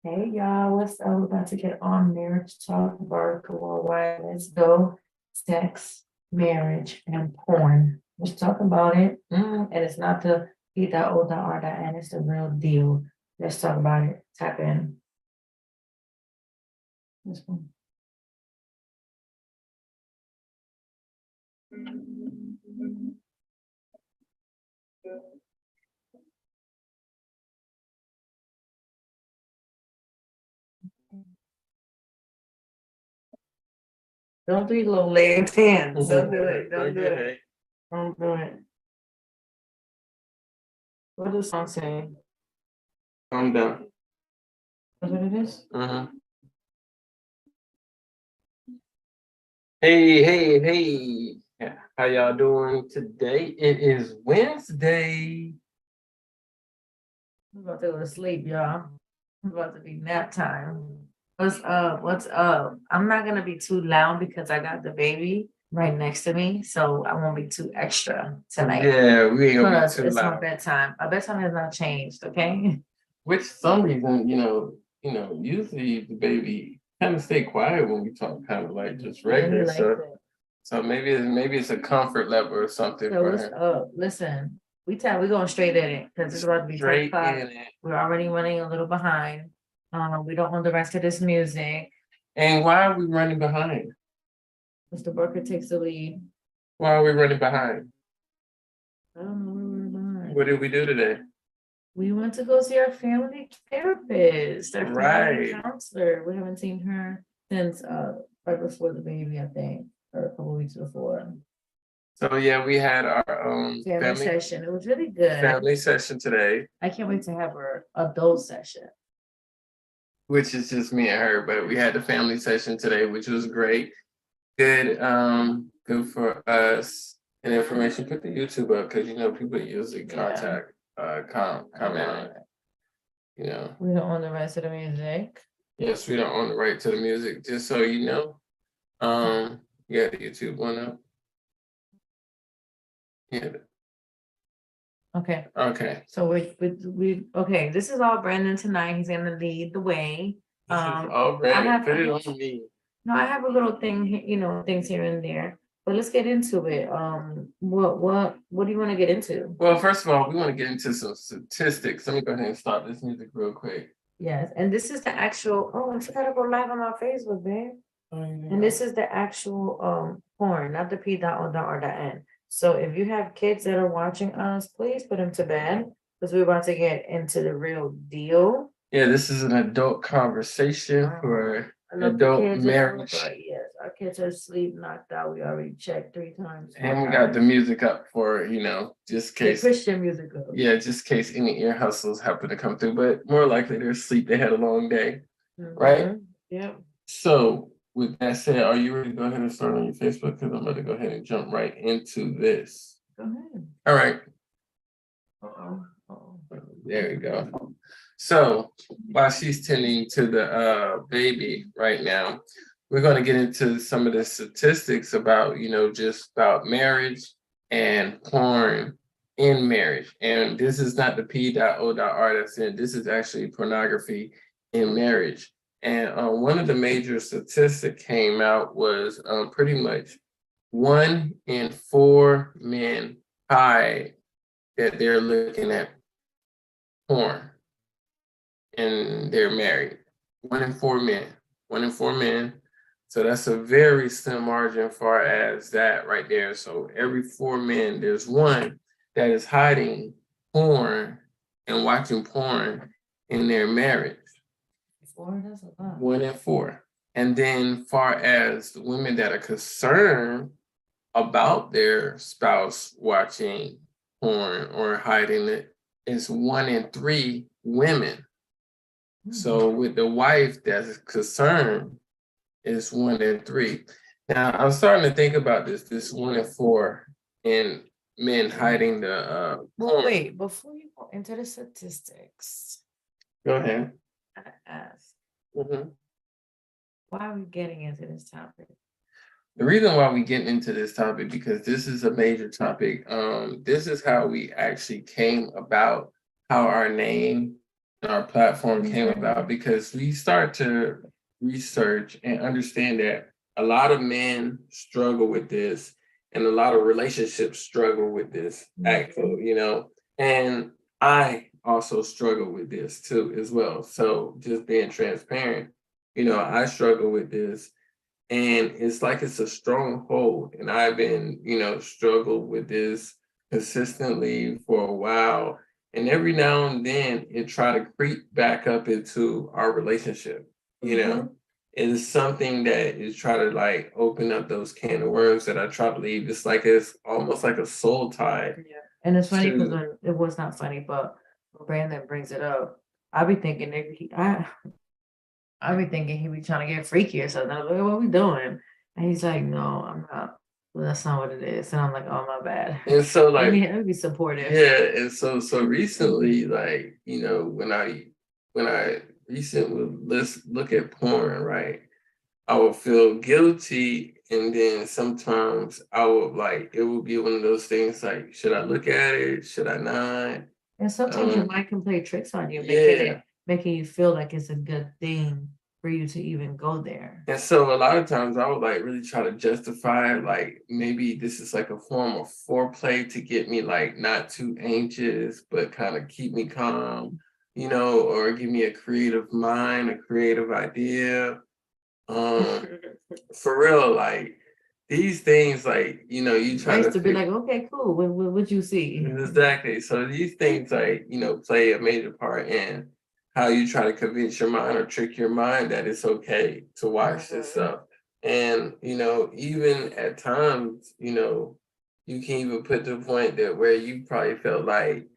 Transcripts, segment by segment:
Hey y'all, what's up? We're about to get on marriage talk, vertical worldwide. Let's go. Sex, marriage, and porn. Let's talk about it. And it's not the P.O.R.N. It's the real deal. Let's talk about it. Tap in. This one. Don't do your little legs hands. Don't do it. Don't do it. Don't do it. What does the song say? I'm done. That's what it is? Hey. How y'all doing today? It is Wednesday. I'm about to go to sleep, y'all. It's about to be nap time. What's up? What's up? I'm not gonna be too loud because I got the baby right next to me, so I won't be too extra tonight. Yeah, we ain't gonna be Because too it's my loud. bedtime. My bedtime has not changed, okay? Which some reason, usually the baby kind of stay quiet when we talk, kind of like just regular Really like stuff. it. So maybe it's a comfort level or something So for what's her. up? Listen, we're going straight in it because it's about to be 10 Straight o'clock. in it. We're already running a little behind. We don't know the rest of this music. And why are we running behind? Mr. Burker takes the lead. Why are we running behind? I don't know where we're behind. What did we do today? We went to go see our family therapist, our family Right. counselor. We haven't seen her since right before the baby, I think, or a couple weeks before. So yeah, we had our Family session. It was really good. family session today, I can't wait to have our adult session. which is just me and her. But we had the family session today, which was great. Good, good for us. And information. Put the YouTube up because people usually contact, comment on it. We don't own the rest of the music. Yes, we don't own the right to the music. Just so you know, yeah, the YouTube one up. Yeah. Okay. Okay. So we okay. This is all Brandon tonight. He's gonna lead the way. All right. Put it on me. No, I have a little thing, things here and there. But let's get into it. What do you want to get into? Well, first of all, we want to get into some statistics. Let me go ahead and stop this music real quick. Yes, and this is the actual. Oh, I forgot to go live on my Facebook, babe. And this is the actual porn, not the P.O.R.N. So if you have kids that are watching us, please put them to bed because we're about to get into the real deal. Yeah, this is an adult conversation for The adult kids marriage. yes, our kids are asleep, knocked out. We already checked 3 times. And we got the music up for, just in The case. Christian music. Yeah, just in case any ear hustles happen to come through. But more likely they're asleep. They had a long day. Right? Yeah. So with that said, are you ready to go ahead and start on your Facebook? Because I'm about to go ahead and jump right into this. Go ahead. All right. Uh-oh. There we go. So while she's tending to the baby right now, we're going to get into some of the statistics about, just about marriage and porn in marriage. And this is not the P.O.R. that's in. This is actually pornography in marriage. And one of the major statistics came out was pretty much 1 in 4 men hide that they're looking at porn and they're married. 1 in 4 men. 1 in 4 men. So that's a very slim margin far as that right there. So every 4 men, there's one that is hiding porn and watching porn in their marriage. 4, that's a lot. 1 in 4. And then far as the women that are concerned about their spouse watching porn or hiding it, it's 1 in 3 women. So with the wife that's concerned, it's 1 in 3. Now I'm starting to think about this 1 in 4 in men hiding the porn. Wait, before you go into the statistics, Go ahead. I ask, Mm-hmm. why are we getting into this topic? The reason why we get into this topic, because this is a major topic. This is how we actually came about, how our name our platform came about because we start to research and understand that a lot of men struggle with this and a lot of relationships struggle with this actually, and I also struggle with this too as well. So just being transparent, I struggle with this and it's like it's a stronghold and I've been, struggle with this consistently for a while and every now and then it try to creep back up into our relationship, you know. It is something that is try to like open up those can of worms that I try to leave. It's like it's almost like a soul tie. Yeah. And it's funny because to it was not funny, but when Brandon brings it up, I be thinking I be thinking he be trying to get freaky or something. I'm like, what we doing? And he's like, no, I'm not. Well, that's not what it is. And I'm like, oh my bad. and so Let like me be supportive. yeah, and so recently, like, when I recently would let's look at porn, right? I would feel guilty, and then sometimes I would like it would be one of those things like, should I look at it? Should I not? And sometimes your Um, mind can play tricks on you, yeah. making you feel like it's a good thing for you to even go there. And so a lot of times I would like really try to justify like maybe this is like a form of foreplay to get me like not too anxious, but kind of keep me calm, or give me a creative mind, a creative idea. Um, for real, like these things, like, you I try used to to be like, okay, cool. What you see? exactly. So these things like, play a major part in how you try to convince your mind or trick your mind that it's okay to watch this stuff. And, even at times, you can even put to the point that where you probably felt like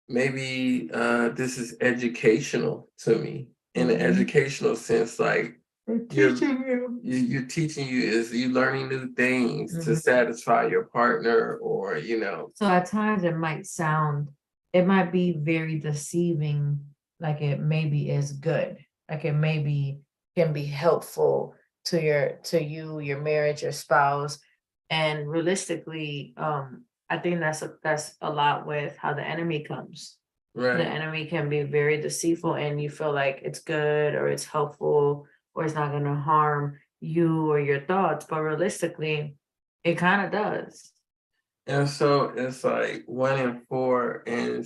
maybe this is educational to me in an educational sense, like They're you're teaching you. you're teaching you is you learning new things to satisfy your partner or So at times it might be very deceiving, like it maybe is good, like it maybe can be helpful to you, your marriage, your spouse. And realistically, I think that's a lot with how the enemy comes. The right. enemy can be very deceitful and you feel like it's good or it's helpful or it's not gonna harm you or your thoughts, but realistically, it kind of does. And so it's like 1 in 4. And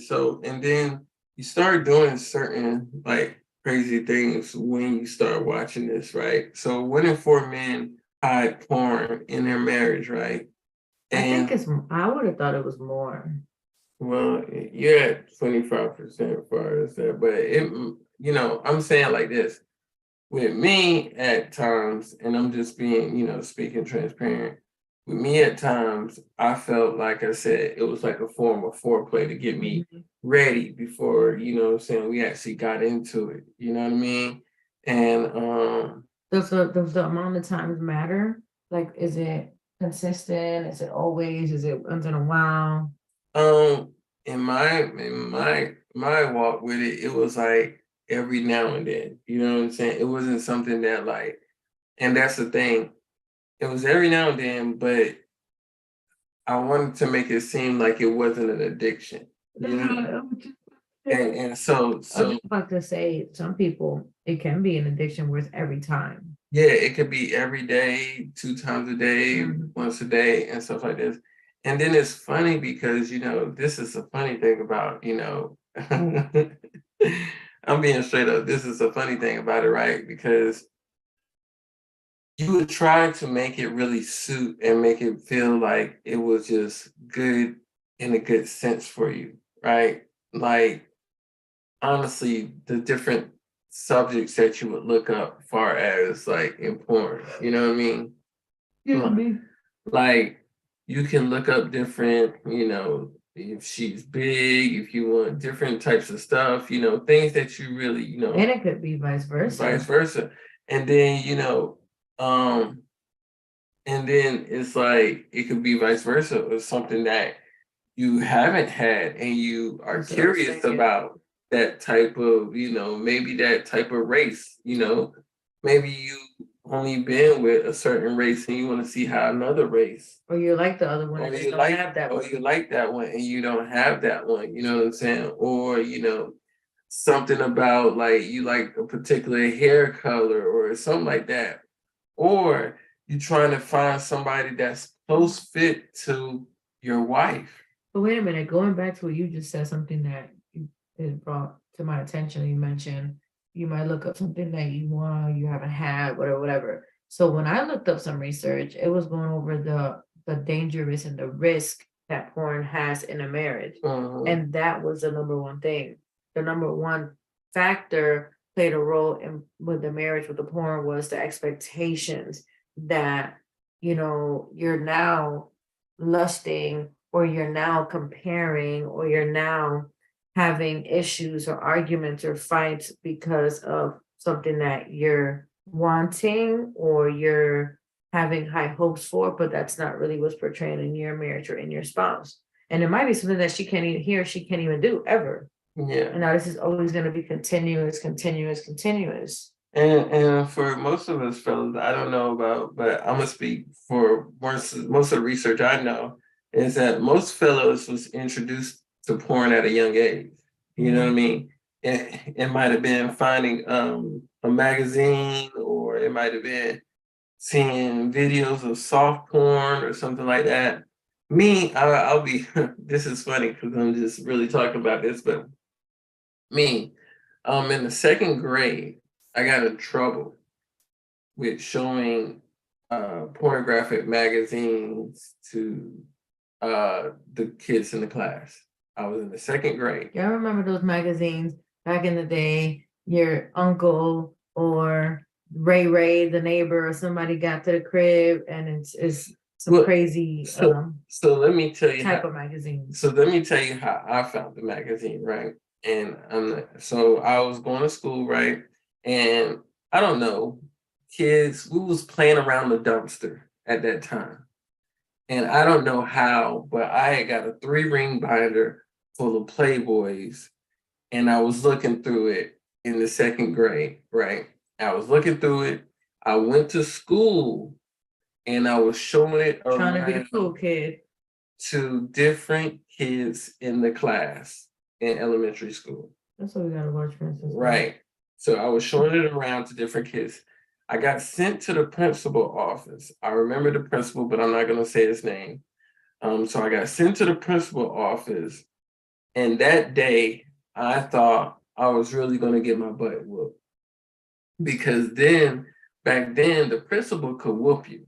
then you start doing certain like crazy things when you start watching this, right? So 1 in 4 men hide porn in their marriage, right? I think And I would have thought it was more. well, you're at 25% for us there, but I'm saying like this. With me at times, and I'm just being, speaking transparent, with me at times, I felt like I said it was like a form of foreplay to get me ready before, what I'm saying, we actually got into it. You know what I mean? And Does the amount of times matter? Like, is it consistent? Is it always? Is it once in a while? um in my walk with it, it was like every now and then. You know what I'm saying? It wasn't something that like, and that's the thing. It was every now and then, but I wanted to make it seem like it wasn't an addiction, you know? And so I was just about to say, some people, it can be an addiction where it's every time. yeah, it could be every day, 2 times a day, once a day, and stuff like this. And then it's funny because, this is a funny thing about, I'm being straight up. This is a funny thing about it, right? Because you would try to make it really suit and make it feel like it was just good in a good sense for you, right? Like honestly, the different subjects that you would look up far as like in porn, you know what I mean? Yeah, Li- me. Like you can look up different, if she's big, if you want different types of stuff, things that you really, And it could be vice vice versa. versa. And then, um, and then it's like it could be vice versa or something that you haven't had and you are That's what I was curious thinking. about that type of, maybe that type of race, maybe you only been with a certain race and you want to see how another race Or you like the other one or and they you don't like have that or one. you like that one and you don't have that one, you know what I'm saying? Or, something about like you like a particular hair color or something like that, or you trying to find somebody that's close fit to your wife. But wait a minute, going back to what you just said, something that it brought to my attention. You mentioned you might look up something that you want, you haven't had, whatever, whatever. So when I looked up some research, it was going over the dangerous and the risk that porn has in a marriage. And that was the number one thing. The number one factor played a role in with the marriage with the porn was the expectations that you're now lusting, or you're now comparing, or you're now having issues or arguments or fights because of something that you're wanting or you're having high hopes for, but that's not really what's portrayed in your marriage or in your spouse. And it might be something that she can't even hear, she can't even do ever. Yeah. And now this is always going to be continuous, continuous, continuous. And for most of us fellas, I don't know about, but I'm gonna speak for most of the research I know is that most fellows was introduced to porn at a young age. You know what I mean? It might have been finding a magazine, or it might have been seeing videos of soft porn or something like that. Me, I'll be. This is funny because I'm just really talking about this, but me, in the second grade, I got in trouble with showing pornographic magazines to the kids in the class. I was in the second grade. Yeah, I remember those magazines back in the day. Your uncle or Ray, the neighbor, or somebody got to the crib, and it's some Well, crazy so let me tell you type how, of magazine. so let me tell you how I found the magazine, right? And so I was going to school, right? And I don't know, kids, we was playing around the dumpster at that time. And I don't know how, but I had got a 3-ring binder full of Playboys, and I was looking through it in the second grade, right? I was looking through it. I went to school and I was showing it Trying to be the around cool kid. to different kids in the class in elementary school. That's what we gotta watch, for instance. Right. So I was showing it around to different kids. I got sent to the principal office. I remember the principal, but I'm not going to say his name. So I got sent to the principal office, and that day I thought I was really going to get my butt whooped, because back then the principal could whoop you.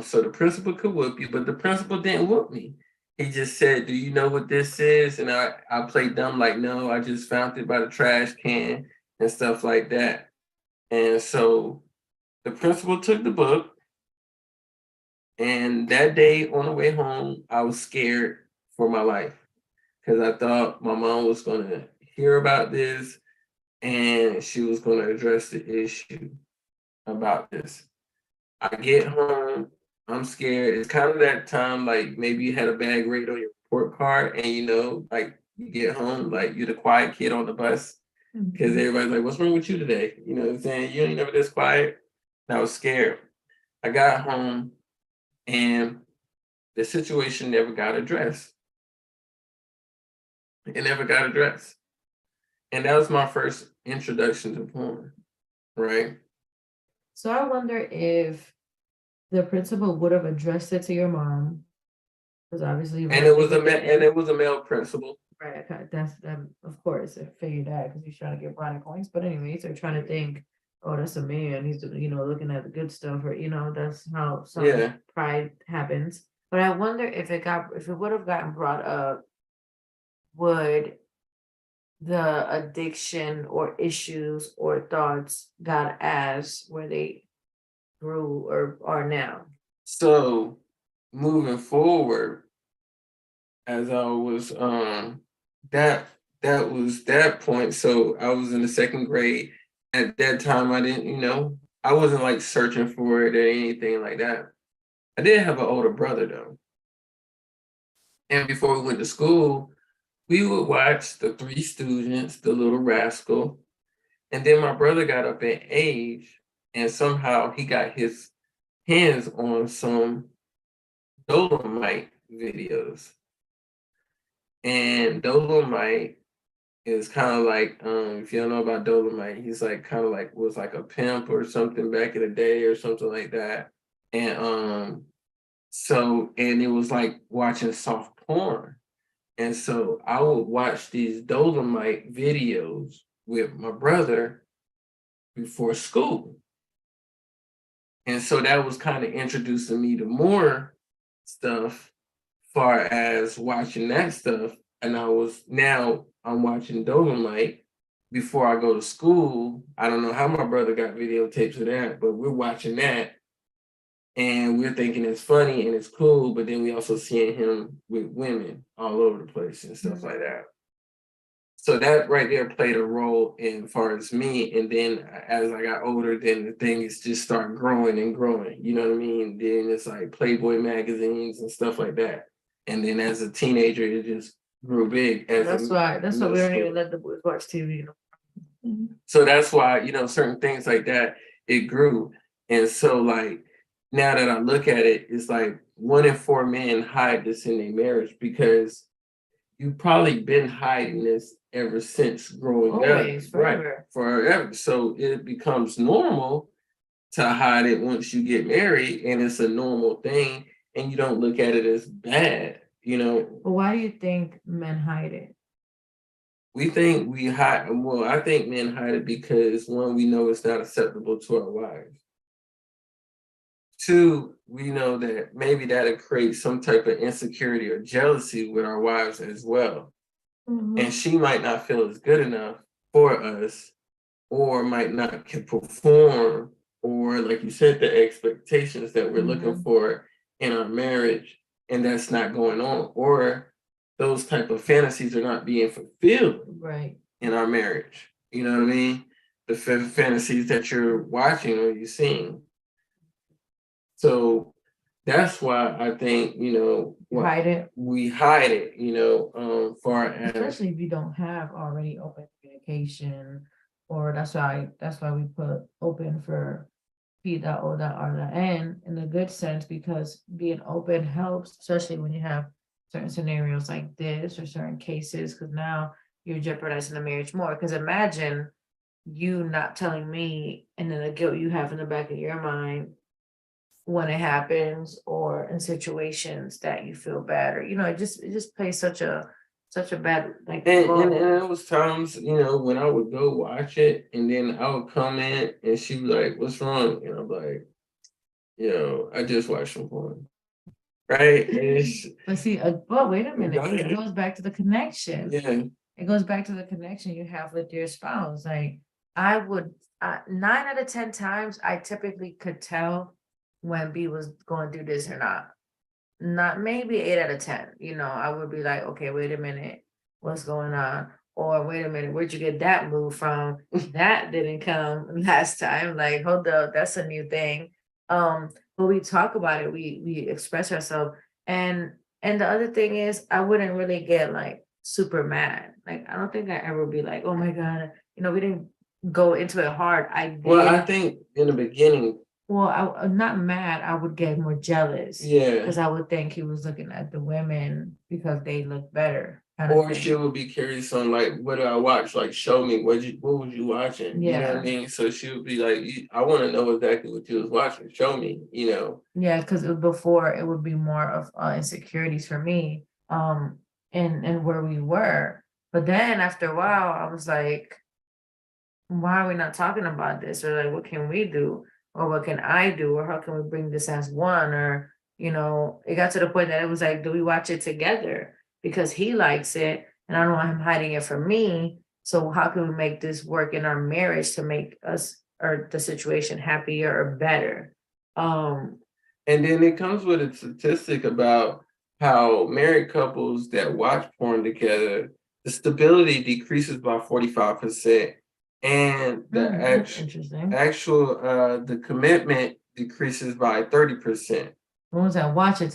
So the principal could whoop you, but the principal didn't whoop me. He just said, "Do you know what this is?" And I played dumb, like, "No, I just found it by the trash can," and stuff like that. And so the principal took the book, and that day on the way home, I was scared for my life because I thought my mom was going to hear about this and she was going to address the issue about this. I get home, I'm scared. It's kind of that time, like maybe you had a bad grade on your report card, and like you get home, like you're the quiet kid on the bus because everybody's like, "What's wrong with you today?" You know what I'm saying? You ain't never this quiet. And I was scared. I got home, and the situation never got addressed. It never got addressed. And that was my first introduction to porn, right? So I wonder if the principal would have addressed it to your mom, because obviously, And it was a male principal. right. That's of course I figured that because he's trying to get brownie points. But anyways, they're trying to think, oh, that's a man. He's looking at the good stuff, or that's how some pride happens. But I wonder if it would have gotten brought up, would the addiction or issues or thoughts got as where they grew or are now? So moving forward, as I was that was that point. So I was in the second grade. At that time I didn't, I wasn't like searching for it or anything like that. I did have an older brother though. And before we went to school, we would watch the Three Stooges, The Little Rascal. And then my brother got up in age, and somehow he got his hands on some Dolomite videos. And Dolomite It's kind of like if you don't know about Dolomite, he's like kind of like was like a pimp or something back in the day or something like that. And and it was like watching soft porn. And so I would watch these Dolomite videos with my brother before school. And so that was kind of introducing me to more stuff far as watching that stuff. And now I'm watching Dolomite before I go to school. I don't know how my brother got videotapes of that, but we're watching that and we're thinking it's funny and it's cool, but then we also seeing him with women all over the place and stuff like that. So that right there played a role in far as me. And then as I got older, then the things just start growing and growing. You know what I mean? Then it's like Playboy magazines and stuff like that. And then as a teenager, it just grew big. That's why we don't even let the boys watch TV. So that's why, certain things like that, it grew. And so like now that I look at it, it's like 1 in 4 men hide this in their marriage because you've probably been hiding this ever since growing Always, up. forever. Right, forever. So it becomes normal to hide it once you get married, and it's a normal thing, and you don't look at it as bad, But why do you think men hide it? We think we hide, well, I think men hide it because one, we know it's not acceptable to our wives. Two, we know that maybe that'll create some type of insecurity or jealousy with our wives as well. And she might not feel it's good enough for us, or might not can perform, or like you said, the expectations that we're looking for in our marriage, and that's not going on, or those type of fantasies are not being fulfilled Right. in our marriage. You know what I mean? The fantasies that you're watching or you're seeing. So that's why I think, Hide it. we hide it, far as Especially if you don't have already open communication, or that's why we put open for P.O.R.N in a good sense, because being open helps, especially when you have certain scenarios like this or certain cases, because now you're jeopardizing the marriage more. Because imagine you not telling me and then the guilt you have in the back of your mind when it happens, or in situations that you feel bad, or it just plays such a bad like and role. there was times, when I would go watch it and then I would come in and she was like, "What's wrong?" And I'm like, I just watched some porn. Right? But see, but wait a minute, Right. it goes back to the connection. Yeah. It goes back to the connection you have with your spouse. Like I would, 9 out of 10 times, I typically could tell when B was going to do this or not. Not maybe 8 out of 10. I would be like, okay, wait a minute, what's going on? Or wait a minute, where'd you get that move from? That didn't come last time. Like, hold up, that's a new thing. But we talk about it, we express ourselves. And the other thing is I wouldn't really get like super mad. Like I don't think I ever be like, oh my God, we didn't go into it hard. I did. Well, I think in the beginning. Well, I'm not mad. I would get more jealous. Yeah. Because I would think he was looking at the women because they look better. Or she would be curious on like, what do I watch? Like, show me what was you watching? You know what I mean? So she would be like, I want to know exactly what you was watching. Show me, Yeah, because before it would be more of insecurities for me, and where we were. But then after a while, I was like, why are we not talking about this? Or like, what can we do? Or what can I do? Or how can we bring this as one? Or, it got to the point that it was like, do we watch it together? Because he likes it and I don't want him hiding it from me. So how can we make this work in our marriage to make us or the situation happier or better? And then it comes with a statistic about how married couples that watch porn together, the stability decreases by 45%. And the the commitment decreases by 30%. The ones that watch it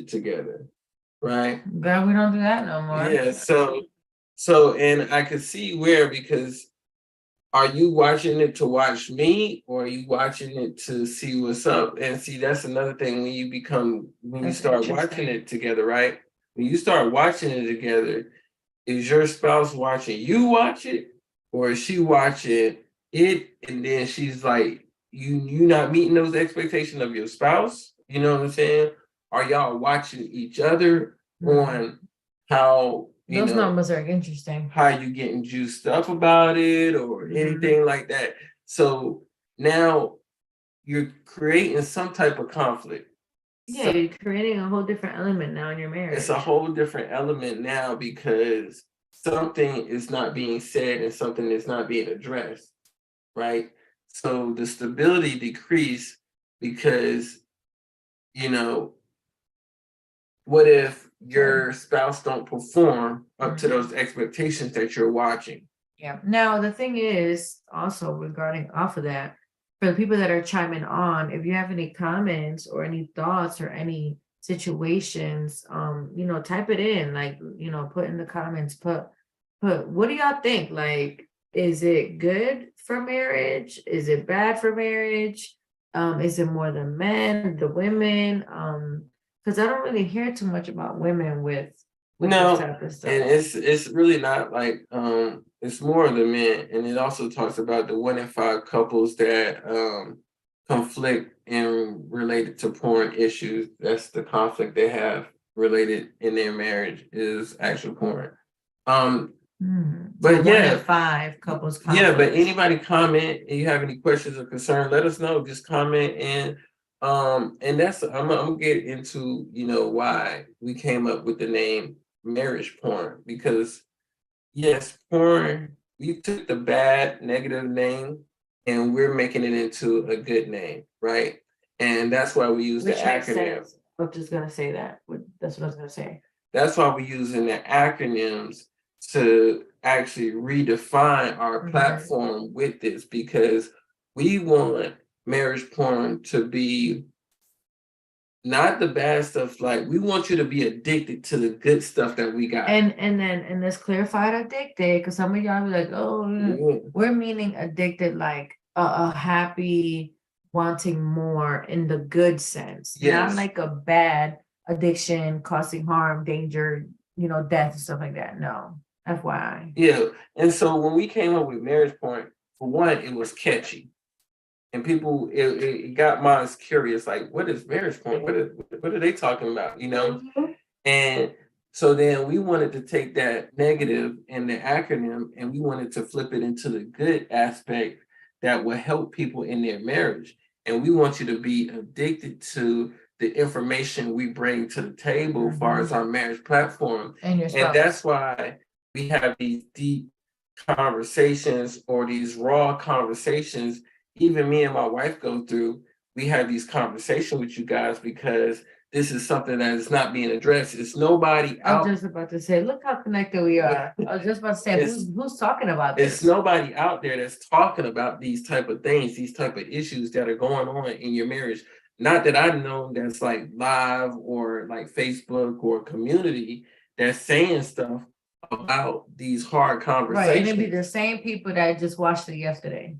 together. Right? Girl, we don't do that no more. Yeah, so and I could see where, because are you watching it to watch me, or are you watching it to see what's up? And see, that's another thing when you start watching it together, right? When you start watching it together, is your spouse watching you watch it, or is she watching it and then she's like, you not meeting those expectations of your spouse? You know what I'm saying? Are y'all watching each other on how Those numbers are interesting. how you getting juiced up about it or anything like that? So now you're creating some type of conflict. Yeah, you're creating a whole different element now in your marriage. It's a whole different element now because something is not being said and something is not being addressed, right? So the stability decrease because, you know, what if your spouse don't perform up to those expectations that you're watching? Yeah. Now, the thing is also regarding off of that, for the people that are chiming on, if you have any comments or any thoughts or any situations, type it in, like, put in the comments, put, what do y'all think? Like, is it good for marriage? Is it bad for marriage? Is it more the men, the women? Because I don't really hear too much about women with No, this type of stuff. and it's really not like it's more of the men, and it also talks about the 1 in 5 couples that conflict in related to porn issues. That's the conflict they have related in their marriage is actual porn. But So 1 yeah, in 5 couples yeah, but conflict. anybody comment and you have any questions or concern, let us know. Just comment and that's I'm gonna get into why we came up with the name marriage porn because yes, porn, we took the bad negative name and we're making it into a good name, right? And that's why we use Which the makes acronym. sense. I'm just gonna say that. That's what I was gonna say. That's why we're using the acronyms to actually redefine our platform with this because we want marriage porn to be not the bad stuff. Like we want you to be addicted to the good stuff that we got. And let's clarify addicted, because some of y'all be like, oh, we're meaning addicted like a happy wanting more in the good sense, not like a bad addiction causing harm, danger, death and stuff like that. No, FYI. Yeah, and so when we came up with marriage porn, for one, it was catchy. And people, it got minds curious, like, what is marriage porn? What are they talking about? And so then we wanted to take that negative and the acronym and we wanted to flip it into the good aspect that will help people in their marriage. And we want you to be addicted to the information we bring to the table as far as our marriage platform. And that's why we have these deep conversations or these raw conversations. Even me and my wife go through, we have these conversations with you guys because this is something that is not being addressed. It's nobody out. I was just about to say, look how connected we are. I was just about to say, who's talking about this? It's nobody out there that's talking about these type of things, these type of issues that are going on in your marriage. Not that I know that's like live or like Facebook or community that's saying stuff about these hard conversations. Right, and it'd be the same people that just watched it yesterday.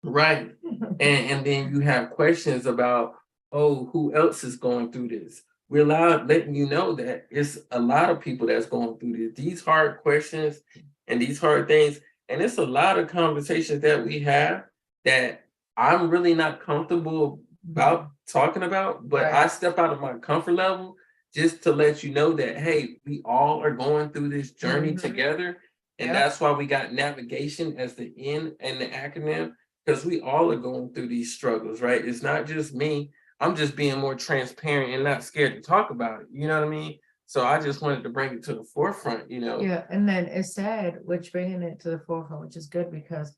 Right. and then you have questions about, oh, who else is going through this? We're letting you know that it's a lot of people that's going through these hard questions and these hard things. And it's a lot of conversations that we have that I'm really not comfortable about talking about, but I step out of my comfort level just to let you know that, hey, we all are going through this journey together. And that's why we got navigation as the N and the acronym. Because we all are going through these struggles, right? It's not just me. I'm just being more transparent and not scared to talk about it. You know what I mean? So I just wanted to bring it to the forefront, Yeah, and then it's sad, which bringing it to the forefront, which is good because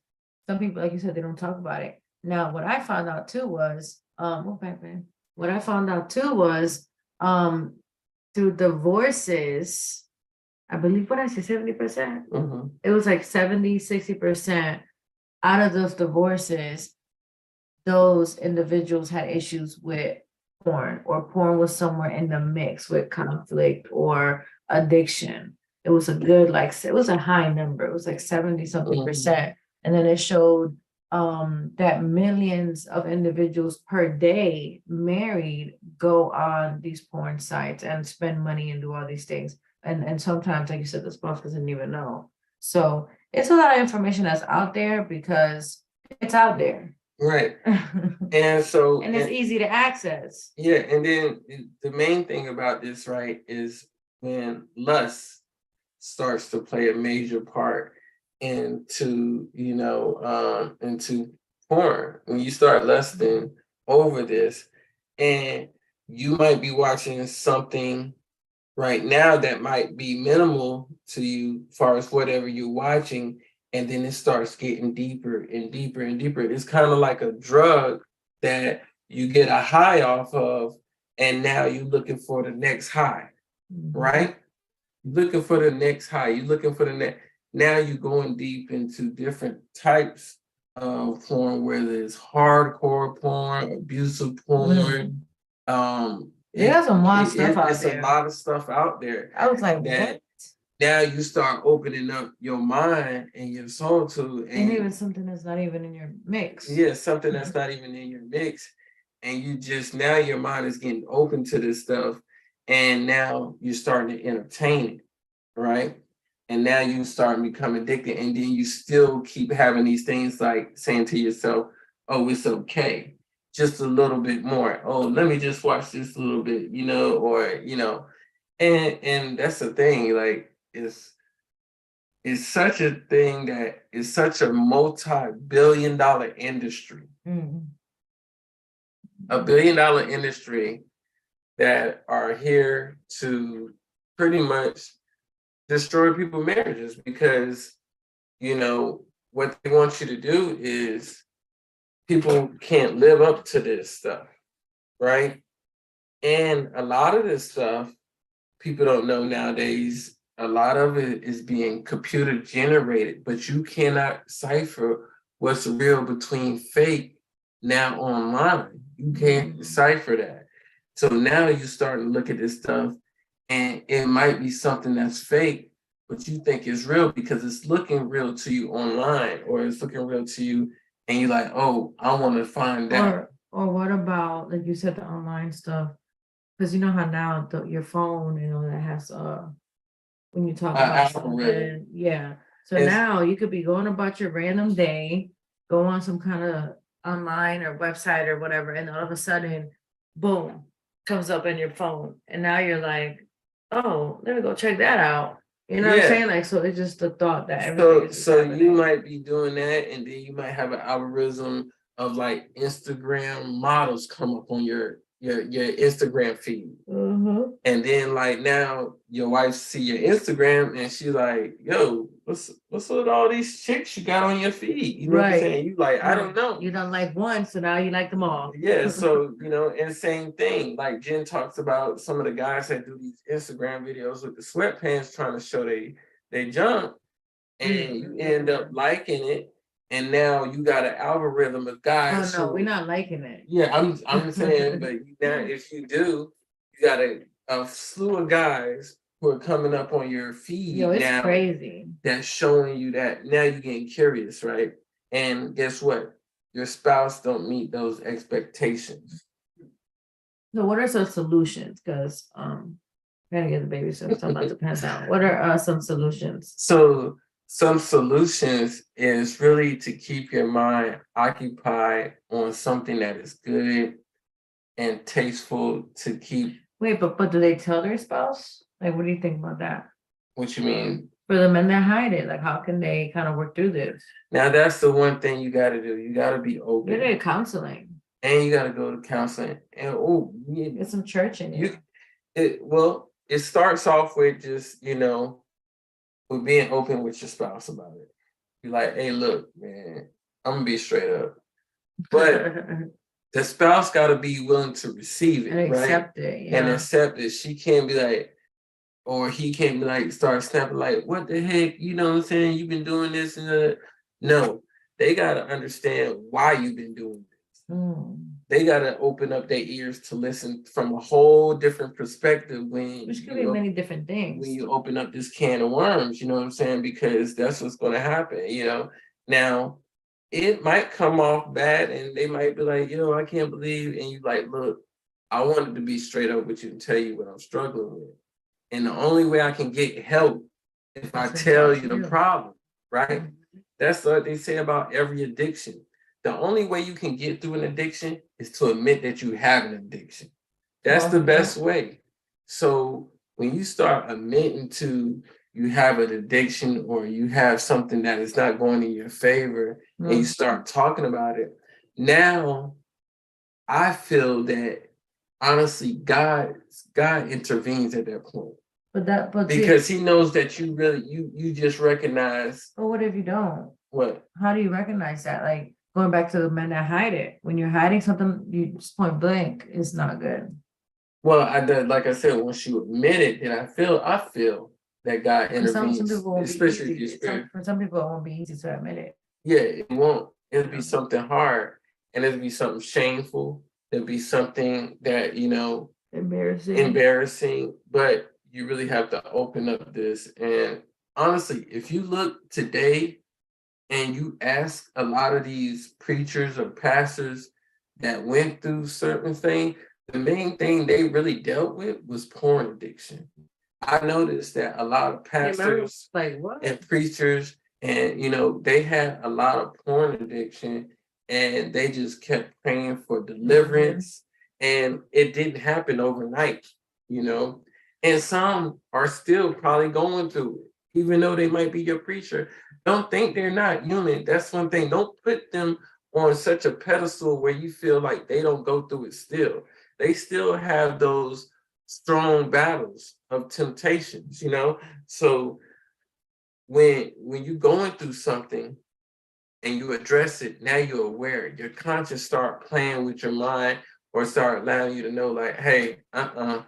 some people, like you said, they don't talk about it. Now, what I found out too was, what I found out too was, through divorces, I believe what I said, 70%. It was like 60% out of those divorces, those individuals had issues with porn, or porn was somewhere in the mix with conflict or addiction. It was a good, it was a high number. It was like 70 something percent. And then it showed that millions of individuals per day married go on these porn sites and spend money and do all these things. and sometimes, like you said, the spouse doesn't even know. So it's a lot of information that's out there because it's out there. Right. And so, And it's easy to access. yeah, and then the main thing about this, right, is when lust starts to play a major part into, into porn. When you start lusting over this, and you might be watching something right now that might be minimal to you as far as whatever you're watching, and then it starts getting deeper and deeper and deeper. It's kind of like a drug that you get a high off of, and now you're looking for the next high, right? You're looking for the next high. You're looking for the next. Now you're going deep into different types of porn, whether it's hardcore porn, abusive porn. There's some wild stuff out It's there. a lot of stuff out there I was like, that what? now you start opening up your mind and your soul to, And even something that's not even in your mix. yeah, something that's not even in your mix, and you just now your mind is getting open to this stuff, and now you're starting to entertain it, right? And now you start to become addicted, and then you still keep having these things like saying to yourself, "Oh, it's okay, just a little bit more. Oh, let me just watch this a little bit, and that's the thing, like it's such a thing that is such a multi-billion-dollar industry, a billion-dollar industry that are here to pretty much destroy people's marriages because, what they want you to do is people can't live up to this stuff, right? And a lot of this stuff, people don't know nowadays, a lot of it is being computer generated, but you cannot cipher what's real between fake now online. You can't decipher that. So now you start to look at this stuff and it might be something that's fake, but you think it's real because it's looking real to you online or it's looking real to you and you're like, oh, I want to find that. Or what about, like you said, the online stuff? Because you know how now your phone, that has when you talk about something, yeah. So now you could be going about your random day, go on some kind of online or website or whatever, and all of a sudden, boom, comes up in your phone, and now you're like, oh, let me go check that out. You know what I'm saying? Like, so it's just the thought that everything is so you might be doing that, and then you might have an algorithm of like Instagram models come up on your Instagram feed. And then like now your wife see your Instagram and she's like, yo, what's with all these chicks you got on your feed? You know what I'm saying? You like, I don't know. You don't like one, so now you like them all. Yeah, so and same thing. Like Jen talks about some of the guys that do these Instagram videos with the sweatpants trying to show they junk, and you end up liking it. And now you got an algorithm of guys. Oh no, we're not liking it. Yeah, I'm saying, but now if you do, you got a slew of guys who are coming up on your feed. Yo, it's now crazy. That's showing you that now you're getting curious, right? And guess what? Your spouse don't meet those expectations. So what are some solutions? Because gotta get the baby so I'm about to pass out. What are some solutions? So some solutions is really to keep your mind occupied on something that is good and tasteful to keep. Wait, but do they tell their spouse? Like, what do you think about that? What you mean? For the men that hide it, like, how can they kind of work through this? Now, that's the one thing you got to do. You got to be open. You need counseling. And you got to go to counseling. And get some church in you. It starts off with just, with being open with your spouse about it. You're like, hey, look, man, I'm going to be straight up. But the spouse got to be willing to receive it, and accept it. Yeah. And accept it. She can't be like, or he can't be like, start snapping like, what the heck? You know what I'm saying? You've been doing this and that. No, they got to understand why you've been doing this. They got to open up their ears to listen from a whole different perspective which could be many different things. When you open up this can of worms, you know what I'm saying? Because that's what's going to happen, Now, it might come off bad and they might be like, yo, I can't believe. And you like, look, I wanted to be straight up with you and tell you what I'm struggling with. And the only way I can get help if I Is to tell talk you to the you. problem, right? Mhm. That's what they say about every addiction. The only way you can get through an addiction is to admit that you have an addiction. That's the Well, yeah. best way. So when you start admitting to you have an addiction or you have something that is not going in your favor and you Mm. start talking about it, now I feel that honestly God intervenes at that point But see, because he knows that you really you just recognize but what if you don't? what. How do you recognize that? Like going back to the men that hide it. When you're hiding something, you just point blank is not good. Well, I did, like I said, once you admit it, then I feel that God For some intervenes, people it won't be especially if easy. you're spirit. For some people it won't be easy to admit it. Yeah, it won't. It'll be Yeah. something hard, and it'll be something shameful. It'll be something that Embarrassing. embarrassing. But you really have to open up this. And honestly, if you look today and you ask a lot of these preachers or pastors that went through certain things, the main thing they really dealt with was porn addiction. I noticed that a lot of pastors Like what? and preachers, and they had a lot of porn addiction, and they just kept praying for deliverance, and it didn't happen overnight, you know. And some are still probably going through it, even though they might be your preacher. Don't think they're not human. That's one thing. Don't put them on such a pedestal where you feel like they don't go through it still. They still have those strong battles of temptations. So when you're going through something and you address it, now you're aware. Your conscience start playing with your mind or start allowing you to know, like, hey, don't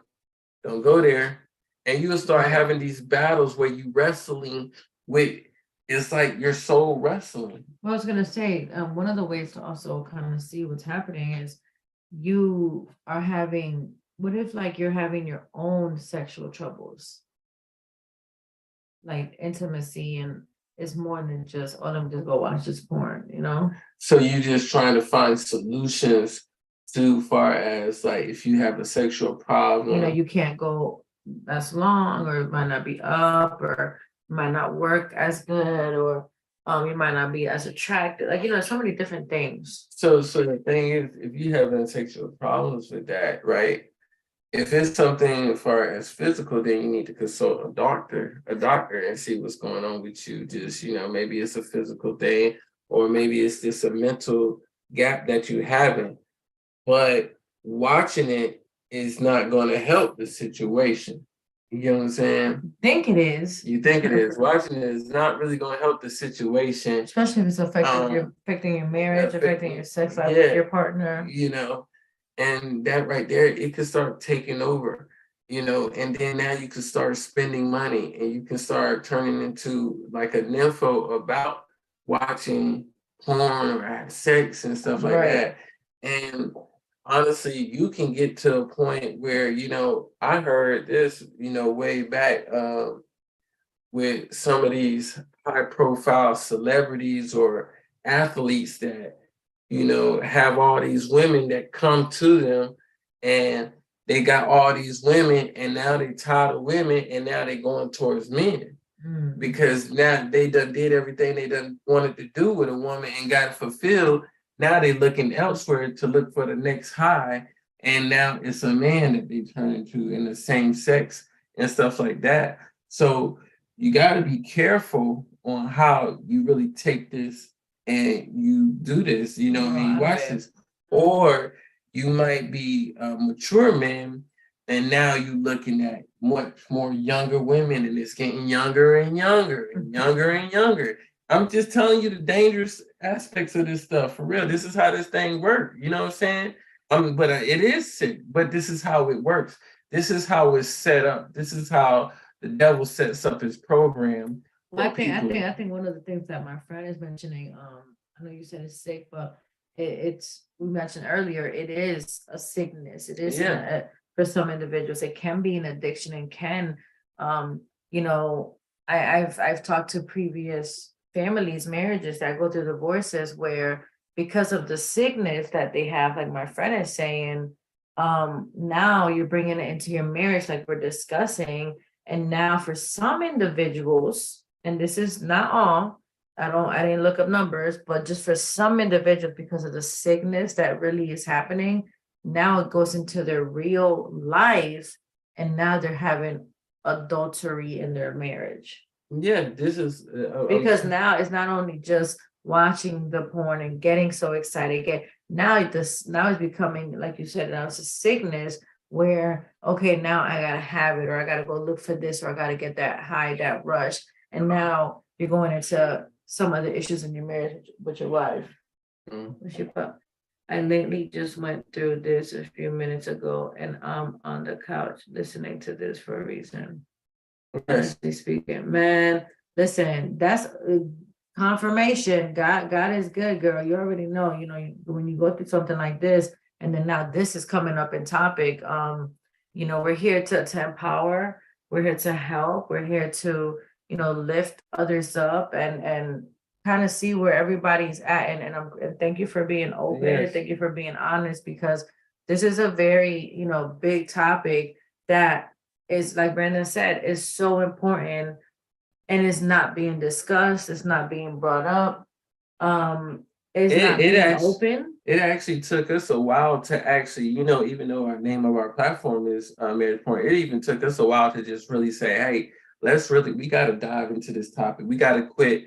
go there. And you'll start Right. having these battles where you wrestling with, it's like your soul wrestling. Well, I was gonna say, one of the ways to also kind of see what's happening is you are having, what if like you're having your own sexual troubles, like intimacy, and it's more than just, oh, let me just go watch this porn, you know? So you just trying to find solutions too far as like if you have a sexual problem. You can't go as long, or it might not be up, or it might not work as good, or you might not be as attractive. Like, so many different things. So the thing is, if you have sexual problems with that, right? If it's something as far as physical, then you need to consult a doctor and see what's going on with you. Just, maybe it's a physical thing, or maybe it's just a mental gap that you haven't. But watching it is not going to help the situation. You know what I'm saying? Think it is. You think it is. Watching it is not really going to help the situation. Especially if it's affecting your marriage, affecting your sex life with your partner. And that right there, it could start taking over, and then now you can start spending money and you can start turning into like a nympho about watching porn or have sex and stuff like Right. that. And honestly, you can get to a point where, I heard this, way back with some of these high profile celebrities or athletes that have all these women that come to them, and they got all these women, and now they tired of women, and now they going towards men because now they done did everything they done wanted to do with a woman and got it fulfilled. Now they looking elsewhere to look for the next high, and now it's a man that they turn into in the same sex and stuff like that. So you got to be careful on how you really take this and you do this, and you watch this. Or you might be a mature man, and now you're looking at much more younger women, and it's getting younger and younger and younger and younger. I'm just telling you the dangerous aspects of this stuff, for real. This is how this thing works. You know what I'm saying? But it is sick, but this is how it works. This is how it's set up. This is how the devil sets up his program. I think one of the things that my friend is mentioning, I know you said it's sick, but it's, we mentioned earlier, it is a sickness. It is for some individuals, it can be an addiction, and can, I've talked to previous families, marriages that go through divorces where, because of the sickness that they have, like my friend is saying, now you're bringing it into your marriage, like we're discussing, And now for some individuals, and this is not all, I didn't look up numbers, but just for some individuals, because of the sickness that really is happening, now it goes into their real life, and now they're having adultery in their marriage. Yeah, this is Because now it's not only just watching the porn and getting so excited. Now it's becoming, like you said, now it's a sickness where, okay, now I gotta have it, or I gotta go look for this, or I gotta get that high, that rush. And now you're going into some other issues in your marriage with your wife. With your pup. I lately just went through this a few minutes ago, and I'm on the couch listening to this for a reason. Honestly speaking, man, listen, that's confirmation. God is good, girl. You already know, when you go through something like this, and then now this is coming up in topic. We're here to empower, we're here to help, we're here to, lift others up and kind of see where everybody's at. And thank you for being open. Yes. Thank you for being honest, because this is a very, big topic that is, like Brandon said, is so important, and it's not being discussed. It's not being brought up. It's not being open. It actually took us a while to actually, even though our name of our platform is Marriage Porn, it even took us a while to just really say, hey, we got to dive into this topic. We got to quit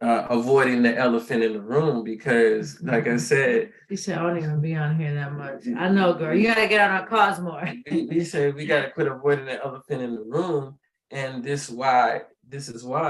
avoiding the elephant in the room, because like I said, You said I don't even be on here that much. I know, girl, you gotta get on our calls more. we said we gotta quit avoiding the elephant in the room. And this is why,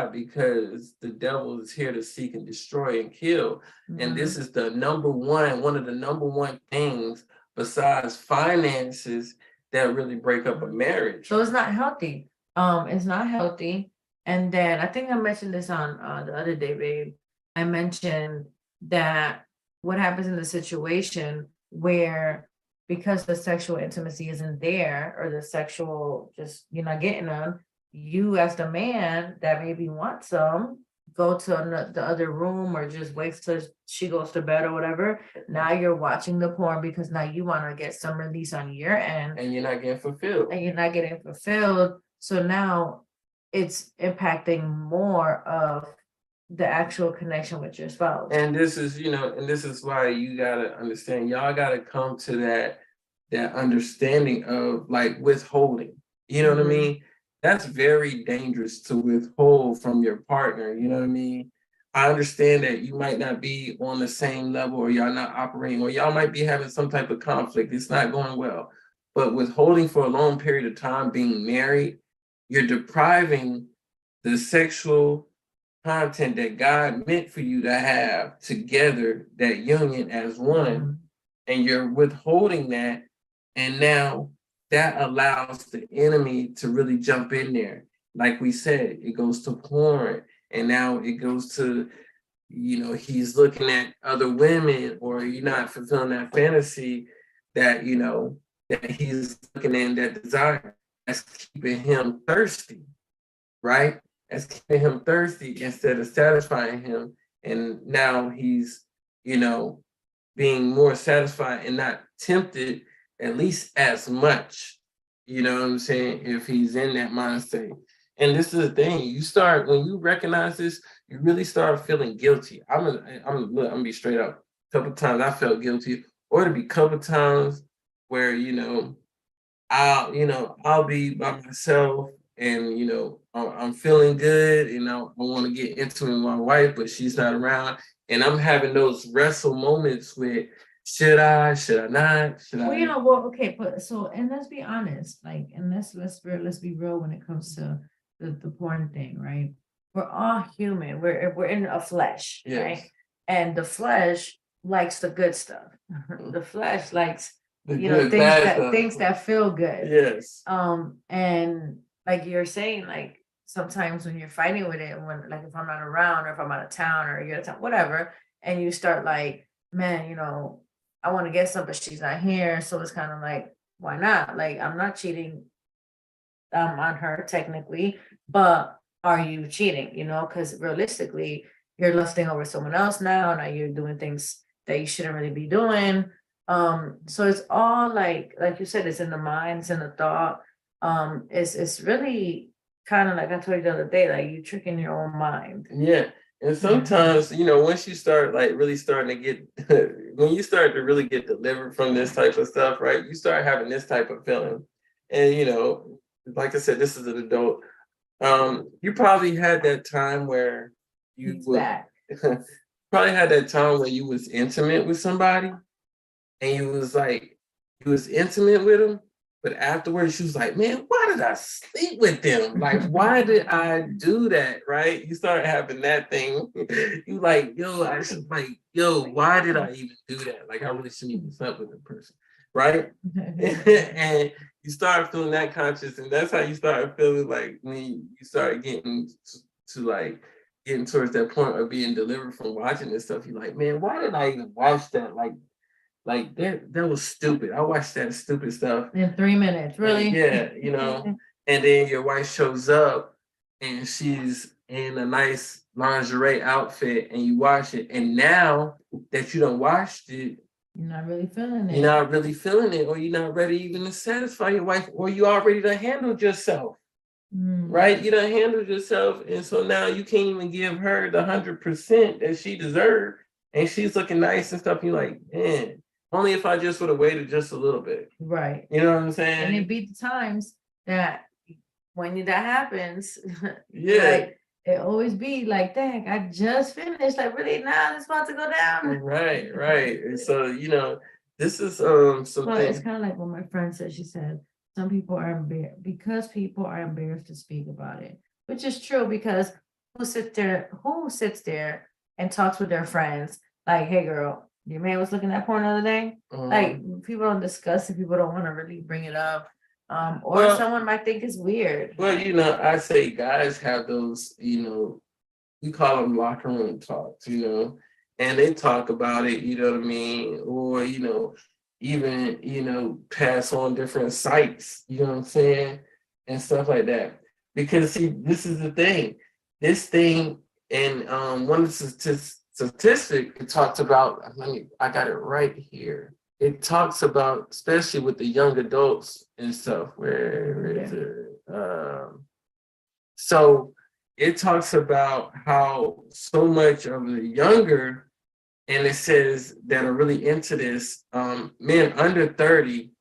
because the devil is here to seek and destroy and kill. And this is one of the number one things besides finances that really break up a marriage. So it's not healthy. It's not healthy. And then I think I mentioned this on the other day, babe. I mentioned that what happens in the situation where, because the sexual intimacy isn't there, or the sexual, just you're not getting them, you as the man that maybe wants some, go to the other room, or just wait till she goes to bed or whatever. Now you're watching the porn because now you want to get some release on your end, and you're not getting fulfilled. So now it's impacting more of the actual connection with your spouse. And this is why you gotta understand, y'all gotta come to that understanding of like withholding. You know what I mean? That's very dangerous to withhold from your partner. You know what I mean? I understand that you might not be on the same level, or y'all not operating, or y'all might be having some type of conflict. It's not going well. But withholding for a long period of time, being married, you're depriving the sexual content that God meant for you to have together, that union as one, and you're withholding that. And now that allows the enemy to really jump in there. Like we said, it goes to porn, and now it goes to, he's looking at other women, or you're not fulfilling that fantasy that, that he's looking in, that desire. That's keeping him thirsty, right? That's keeping him thirsty instead of satisfying him. And now he's, being more satisfied and not tempted at least as much. You know what I'm saying? If he's in that mind state. And this is the thing, when you recognize this, you really start feeling guilty. I'm gonna be straight up. A couple times I felt guilty, or to be a couple times where, I'll be by myself, and I'm feeling good, I want to get intimate with my wife, but she's not around, and I'm having those wrestle moments with, should I not? Okay, but and let's be honest, and let's be real when it comes to the porn thing, right? We're all human. We're in a flesh, yes. Right? And the flesh likes the good stuff. The flesh likes things that feel good. Yes. And like you're saying, like sometimes when you're fighting with it, when, like, if I'm not around, or if I'm out of town, or you're out of town, whatever, and you start like, man, I want to get some, but she's not here. So it's kind of like, why not? Like, I'm not cheating on her technically, but are you cheating? Because realistically, you're lusting over someone else now you're doing things that you shouldn't really be doing. So it's all like you said, it's in the mind, it's in the thought. It's really kind of like I told you the other day, like you tricking your own mind. Yeah. And sometimes, once you start like really starting to get, when you start to really get delivered from this type of stuff, right? You start having this type of feeling. And, like I said, this is an adult. You probably had that time where you He's would back. probably had that time where you was intimate with somebody and you was intimate with them, but afterwards you was like, man, why did I sleep with them? Like, why did I do that? Right? You start having that thing. You like, yo, I should like, yo, why did I even do that? Like, I really shouldn't even slept with the person, right? And you start feeling that conscious, and that's how you start feeling like when you start getting to like getting towards that point of being delivered from watching this stuff. You're like, man, why did I even watch that? Like that was stupid. I watched that stupid stuff. In 3 minutes, really? Yeah, and then your wife shows up and she's in a nice lingerie outfit and you watch it. And now that you done watched it, You're not really feeling it. you're not really feeling it, or you're not ready even to satisfy your wife, or you already done handled yourself. Right? You done handled yourself. And so now you can't even give her the 100% that she deserved. And she's looking nice and stuff. You're like, man, only if I just would have waited just a little bit. Right. You know what I'm saying? And it beat the times that when that happens, Yeah. like it always be like, dang, I just finished. Like, really now it's about to go down. Right. And so, this is Well, something. it's kind of like what my friend said. She said, some people are embarrassed because people are embarrassed to speak about it, which is true because who sits there and talks with their friends like, hey girl, your man was looking at porn the other day. Like people don't discuss it, people don't want to really bring it up. Or someone might think it's weird. Well, I say guys have those, we call them locker room talks, and they talk about it, you know what I mean? Or, even, pass on different sites, you know what I'm saying? And stuff like that. Because see, this is the thing. This thing, and one of the statistic it talks about, I got it right here. It talks about, especially with the young adults and stuff, where is it? So it talks about how so much of the younger, and it says that are really into this, men under 30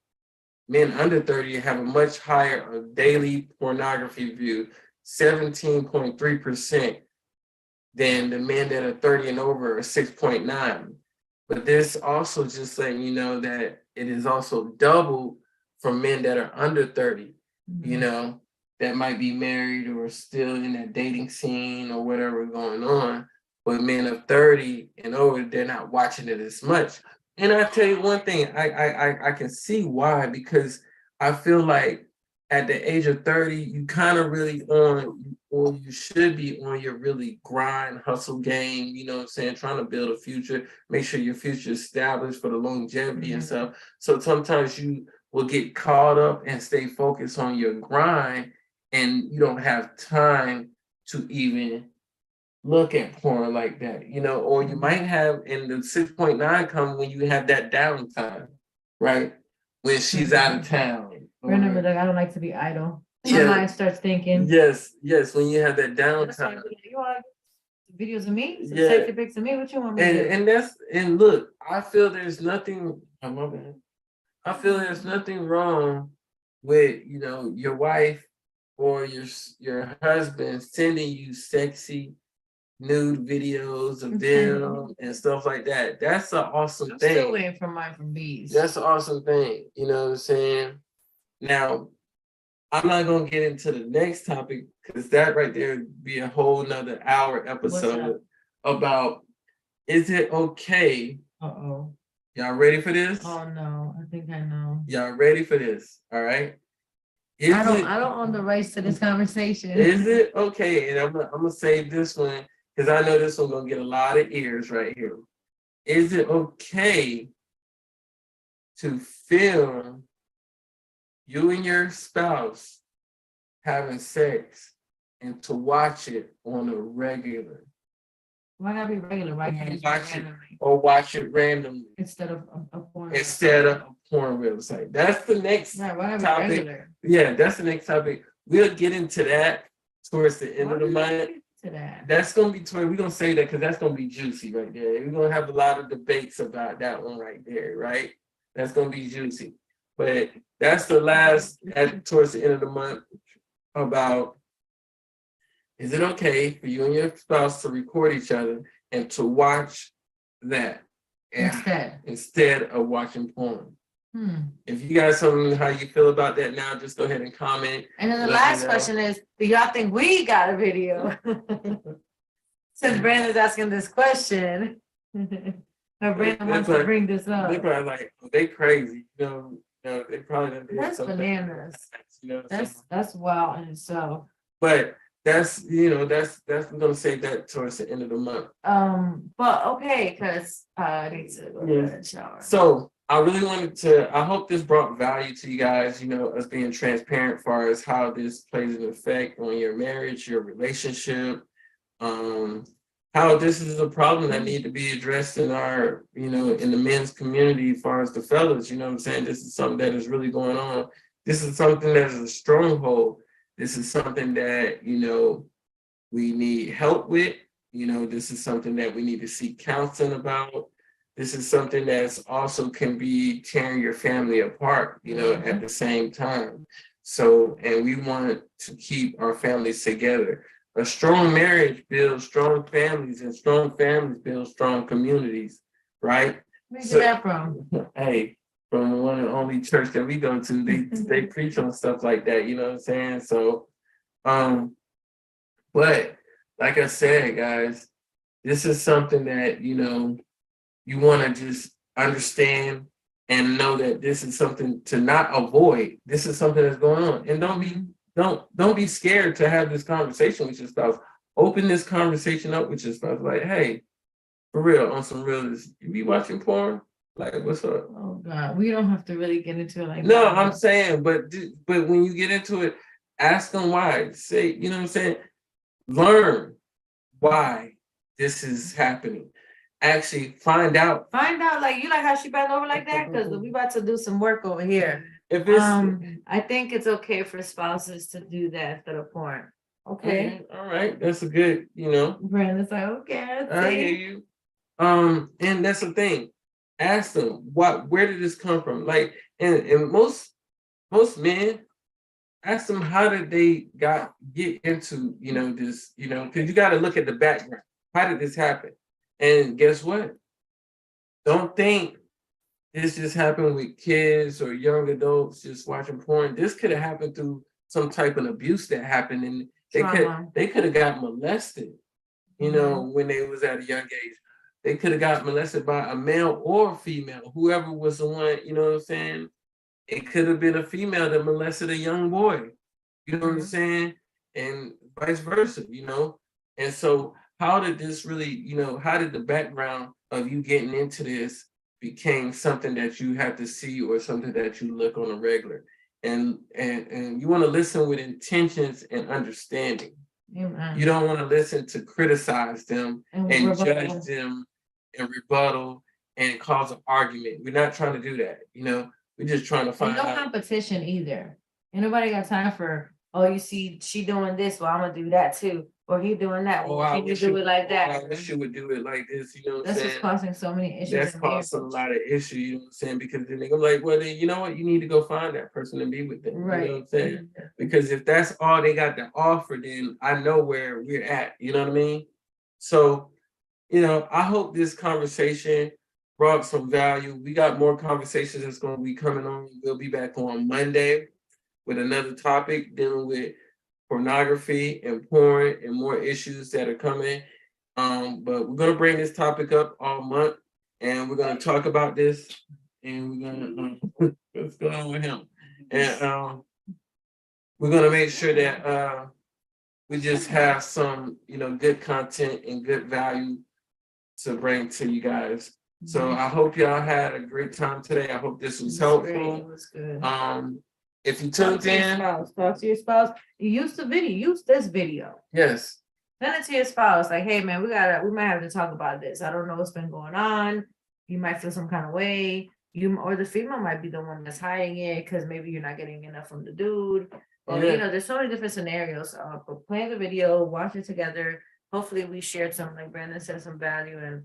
have a much higher daily pornography view, 17.3%, than the men that are 30 and over are 6.9. But this also just letting you know that it is also double for men that are under 30, that might be married or still in that dating scene or whatever going on. But men of 30 and over, they're not watching it as much. And I tell you one thing, I can see why, because I feel like at the age of 30, you kind of really or you should be on your really grind, hustle game, you know what I'm saying, trying to build a future, make sure your future is established for the longevity and stuff. So sometimes you will get caught up and stay focused on your grind, and you don't have time to even look at porn like that, or you might have, and the 6.9 come when you have that downtime, right? When she's out of town. Remember that I don't like to be idle. My mind starts thinking. Yes, when you have that downtime. You want videos of me? Some safety pics of me? What you want me to do? And look, I feel there's nothing. I feel there's nothing wrong with your wife or your husband sending you sexy nude videos of them and stuff like that. That's an awesome thing. Still waiting for mine from bees. That's an awesome thing. You know what I'm saying? Now, I'm not gonna get into the next topic because that right there would be a whole nother hour episode about, is it okay? Uh-oh. Y'all ready for this? Oh no, I think I know. Y'all ready for this? All right. I don't own the rights to this conversation. Is it okay? And I'm gonna save this one because I know this one gonna get a lot of ears right here. Is it okay to film you and your spouse having sex and to watch it on a regular? Why not be regular? Why can't watch it randomly instead of a porn? Instead of a porn website. That's the next topic. Yeah, that's the next topic. We'll get into that towards the end What of the do you month. think to that? That's gonna be we're gonna say that because that's gonna be juicy right there. We're gonna have a lot of debates about that one right there, right? That's gonna be juicy. But that's the last towards the end of the month about, is it okay for you and your spouse to record each other and to watch that instead of watching porn? If you guys tell me how you feel about that now, just go ahead and comment. And then the Let me last know. question is, do y'all think we got a video? Since Brandon's asking this question. Or Brandon wants to bring this up. They probably like, they crazy, they probably done did That's something. bananas. So- That's wild in itself. But that's we're gonna say that towards the end of the month. But okay, because I need to go to the shower. So I really I hope this brought value to you guys, us being transparent as far as how this plays an effect on your marriage, your relationship, how this is a problem that need to be addressed in our, in the men's community as far as the fellas, what I'm saying? This is something that is really going on. This is something that is a stronghold. This is something that, we need help with. This is something that we need to seek counseling about. This is something that's also can be tearing your family apart, at the same time. So, and we want to keep our families together. A strong marriage builds strong families, and strong families build strong communities, right? Where you get that from? Hey, from the one and only church that we go to, they preach on stuff like that, you know what I'm saying? So, but like I said, guys, this is something that, you want to just understand and know that this is something to not avoid. This is something that's going on. And don't be scared to have this conversation with your spouse. Open this conversation up with your spouse. Like, hey, for real, on some real, you be watching porn? Like, what's up? Oh God, we don't have to really get into it like no, that. I'm saying, but when you get into it, ask them why. Say, you know what I'm saying? Learn why this is happening. Actually find out, like, you like how she bent over like that? Because we about to do some work over here. If it's I think it's okay for spouses to do that instead of porn. Okay. all right, that's a good, Brandon's like, okay, I hear you. And that's the thing. Ask them where did this come from? Like, and most men, ask them how did they get into, this, because you got to look at the background. How did this happen? And guess what? Don't think this just happened with kids or young adults just watching porn. This could have happened through some type of abuse that happened, and they could have got molested, when they was at a young age. They could have got molested by a male or a female, whoever was the one, you know what I'm saying? It could have been a female that molested a young boy, you know what I'm saying? And vice versa, And so how did this really, how did the background of you getting into this became something that you have to see or something that you look on a regular? And you want to listen with intentions and understanding. Amen. You don't want to listen to criticize them and judge them and rebuttal and cause an argument. We're not trying to do that, We're just trying to find out. No competition either. Ain't nobody got time for, oh, you see, she doing this, well, I'm gonna do that too. Or he doing that, well, can you do it like that? I wish you would do it like this, you know what I'm saying? That's just causing so many issues. That's causing a lot of issues, you know what I'm saying? Because then they're like, well, then you know what? You need to go find that person and be with them. Right. You know what I'm saying? Because if that's all they got to offer, then I know where we're at. You know what I mean? So, I hope this conversation brought some value. We got more conversations that's going to be coming on. We'll be back on Monday with another topic dealing with pornography and porn and more issues that are coming. But we're going to bring this topic up all month, and we're going to talk about this, and we're going to what's going on with him, and we're going to make sure that we just have some good content and good value to bring to you guys. So I hope y'all had a great time today. I hope this was helpful. It was good. If you tuned in, talk to your spouse. Use this video. Yes. Send it to your spouse. Like, hey man, we might have to talk about this. I don't know what's been going on. You might feel some kind of way. You or the female might be the one that's hiding it because maybe you're not getting enough from the dude. Well, Yeah. you know, there's so many different scenarios, but play the video, watch it together. Hopefully we shared some, like Brandon said, some value and,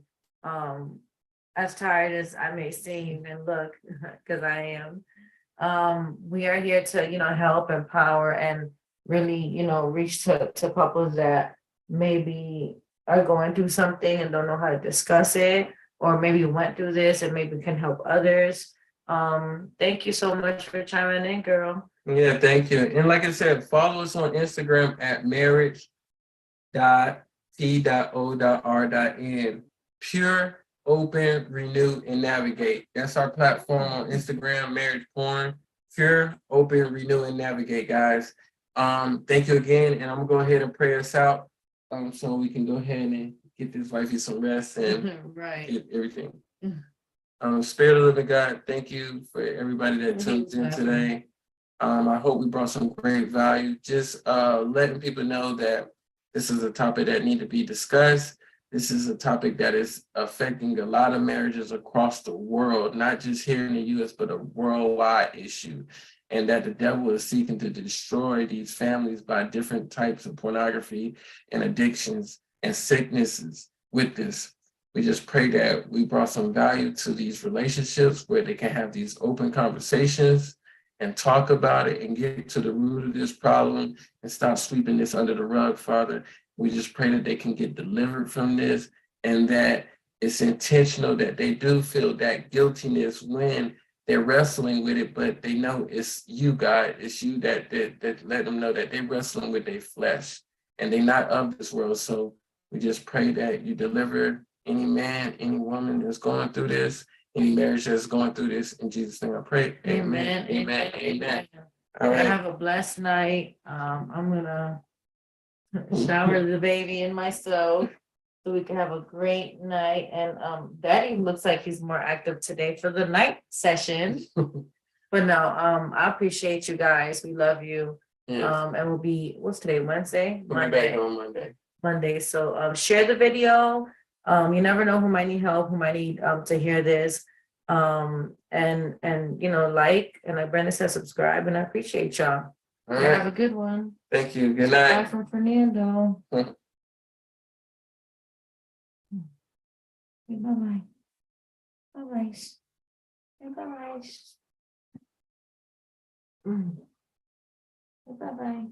as tired as I may seem and look, because I am, we are here to, you know, help, empower, and really, you know, reach to couples that maybe are going through something and don't know how to discuss it, or maybe went through this and maybe can help others. Thank you so much for chiming in, girl. Yeah, thank you. And like I said, follow us on Instagram at marriage.t.o.r.n. Pure, open, renew, and navigate. That's our platform on Instagram, Marriage Porn. Pure, open, renew, and navigate, guys. Thank you again, and I'm gonna go ahead and pray us out. So we can go ahead and get this wifey some rest and Right. get everything. Spirit of the living God, thank you for everybody that tuned in today. I hope we brought some great value. Just letting people know that this is a topic that need to be discussed. This is a topic that is affecting a lot of marriages across the world, not just here in the US, but a worldwide issue. And that the devil is seeking to destroy these families by different types of pornography and addictions and sicknesses with this. We just pray that we brought some value to these relationships where they can have these open conversations and talk about it and get to the root of this problem and stop sweeping this under the rug, Father. We just pray that they can get delivered from this and that it's intentional, that they do feel that guiltiness when they're wrestling with it, but they know it's you, God. It's you that let them know that they're wrestling with their flesh and they're not of this world. So we just pray that you deliver any man, any woman that's going through this, any marriage that's going through this. In Jesus' name I pray. Amen. Amen. Amen. All right. Have a blessed night. I'm gonna shower the baby and myself so we can have a great night. And Daddy looks like he's more active today for the night session. But no, I appreciate you guys. We love you. Yes. And we'll be, what's today? Wednesday? We'll be back on Monday. Monday. So share the video. You never know who might need help, who might need to hear this. And you know, like, and like Brenda said, subscribe, and I appreciate y'all. All Yeah, right. have a good one. Thank you. Good Bye night. from Fernando. Mhm. Bye-bye. Bye-bye. Bye-bye. Bye-bye.